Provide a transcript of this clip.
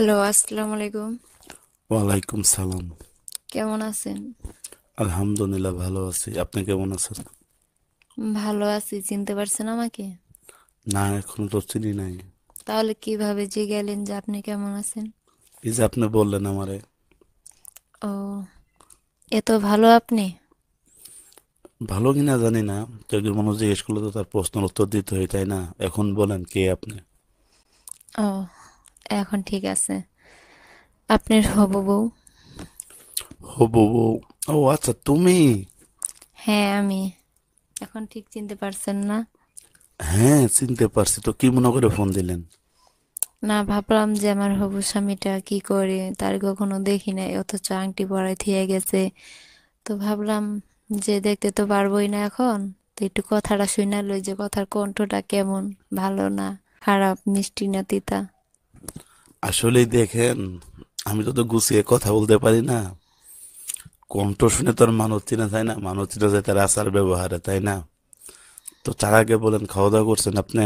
Hello, আসসালামু আলাইকুম। ওয়ালাইকুম সালাম। কেমন আছেন? আলহামদুলিল্লাহ ভালো আছি, আপনি কেমন আছেন? ভালো আছি। চিনতে পারছেন আমাকে? না, এখনো তো চিনি নাই। তাহলে কিভাবে যে গেলেন যে আপনি কেমন আছেন? এই যে আপনি বললেন আমারে। ও, এত ভালো আপনি? ভালো কিনা জানি না, কেউ যদি মনে জিজ্ঞেস করলে তো তার প্রশ্নের উত্তর দিতে হয়, তাই না? এখন বলেন কে আপনি? ও, এখন ঠিক আছে। আপনার হবু বউ? হবু বউ? ও আচ্ছা, তুমি। হ্যাঁ, আমি। এখন ঠিক চিনতে পারছেন না? হ্যাঁ, চিনতে পারছি তো, কি মনে করে ফোন দিলেন? না, ভাবলাম যে আমার হবু স্বামীটা কি করে, তার কখনো দেখি নাই, অথচ আংটি পরায় থিয়ে গেছে। তো ভাবলাম যে দেখতে তো পারবোই না এখন, তো একটু কথাটা শুনে লই যে কথার কণ্ঠটা কেমন, ভালো না খারাপ, মিষ্টি না তিতা। আসলেই দেখেন, আমি তো গুছিয়ে কথা বলতে পারি না। কণ্ঠ শুনে তো আর মানুষ চিনা যায় না, মানুষ চিনা যায় তার আচার ব্যবহারে, তাই না? তো তার আগে বলেন, খাওয়া দাওয়া করছেন আপনি?